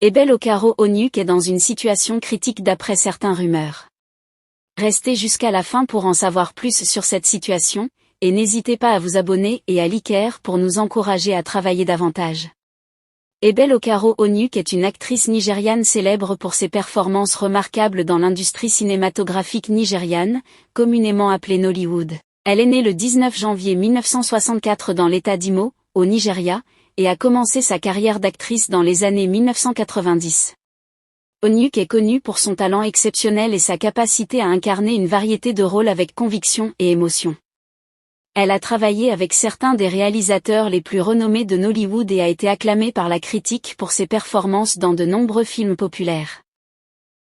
Ebel Okaro Onyuk est dans une situation critique d'après certaines rumeurs. Restez jusqu'à la fin pour en savoir plus sur cette situation, et n'hésitez pas à vous abonner et à liker pour nous encourager à travailler davantage. Ebel Okaro Onyuk est une actrice nigériane célèbre pour ses performances remarquables dans l'industrie cinématographique nigériane, communément appelée Nollywood. Elle est née le 19 janvier 1964 dans l'État d'Imo, au Nigeria, et a commencé sa carrière d'actrice dans les années 1990. Onyuk est connue pour son talent exceptionnel et sa capacité à incarner une variété de rôles avec conviction et émotion. Elle a travaillé avec certains des réalisateurs les plus renommés de Nollywood et a été acclamée par la critique pour ses performances dans de nombreux films populaires.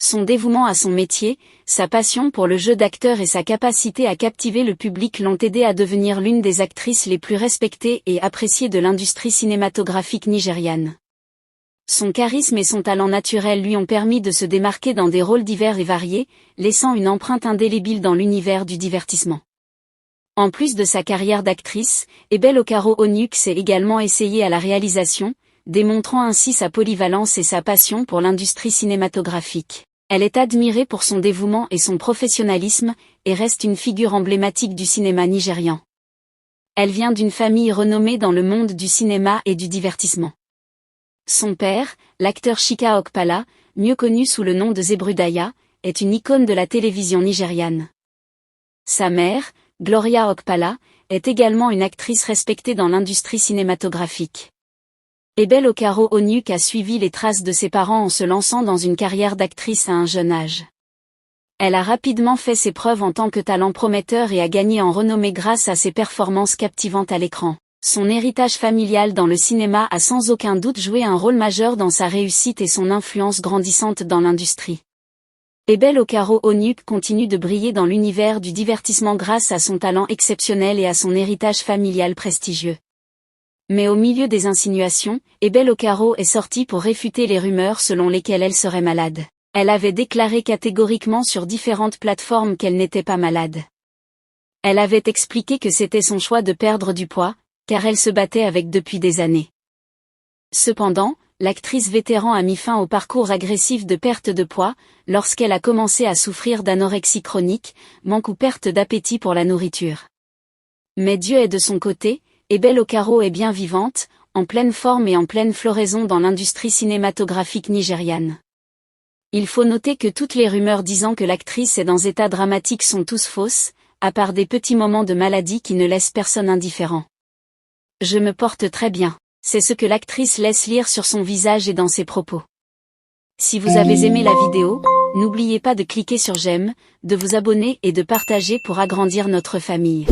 Son dévouement à son métier, sa passion pour le jeu d'acteur et sa capacité à captiver le public l'ont aidée à devenir l'une des actrices les plus respectées et appréciées de l'industrie cinématographique nigériane. Son charisme et son talent naturel lui ont permis de se démarquer dans des rôles divers et variés, laissant une empreinte indélébile dans l'univers du divertissement. En plus de sa carrière d'actrice, Ebel Okaro Onyuk s'est également essayée à la réalisation, démontrant ainsi sa polyvalence et sa passion pour l'industrie cinématographique. Elle est admirée pour son dévouement et son professionnalisme, et reste une figure emblématique du cinéma nigérian. Elle vient d'une famille renommée dans le monde du cinéma et du divertissement. Son père, l'acteur Chika Okpala, mieux connu sous le nom de Zebrudaya, est une icône de la télévision nigériane. Sa mère, Gloria Okpala, est également une actrice respectée dans l'industrie cinématographique. Ebel Okaro Onyuk a suivi les traces de ses parents en se lançant dans une carrière d'actrice à un jeune âge. Elle a rapidement fait ses preuves en tant que talent prometteur et a gagné en renommée grâce à ses performances captivantes à l'écran. Son héritage familial dans le cinéma a sans aucun doute joué un rôle majeur dans sa réussite et son influence grandissante dans l'industrie. Ebel Okaro Onyuk continue de briller dans l'univers du divertissement grâce à son talent exceptionnel et à son héritage familial prestigieux. Mais au milieu des insinuations, Ebel Okaro est sortie pour réfuter les rumeurs selon lesquelles elle serait malade. Elle avait déclaré catégoriquement sur différentes plateformes qu'elle n'était pas malade. Elle avait expliqué que c'était son choix de perdre du poids, car elle se battait avec depuis des années. Cependant, l'actrice vétéran a mis fin au parcours agressif de perte de poids, lorsqu'elle a commencé à souffrir d'anorexie chronique, manque ou perte d'appétit pour la nourriture. Mais Dieu est de son côté, Ebel Okaro est bien vivante, en pleine forme et en pleine floraison dans l'industrie cinématographique nigériane. Il faut noter que toutes les rumeurs disant que l'actrice est dans état dramatique sont tous fausses, à part des petits moments de maladie qui ne laissent personne indifférent. Je me porte très bien. C'est ce que l'actrice laisse lire sur son visage et dans ses propos. Si vous avez aimé la vidéo, n'oubliez pas de cliquer sur j'aime, de vous abonner et de partager pour agrandir notre famille.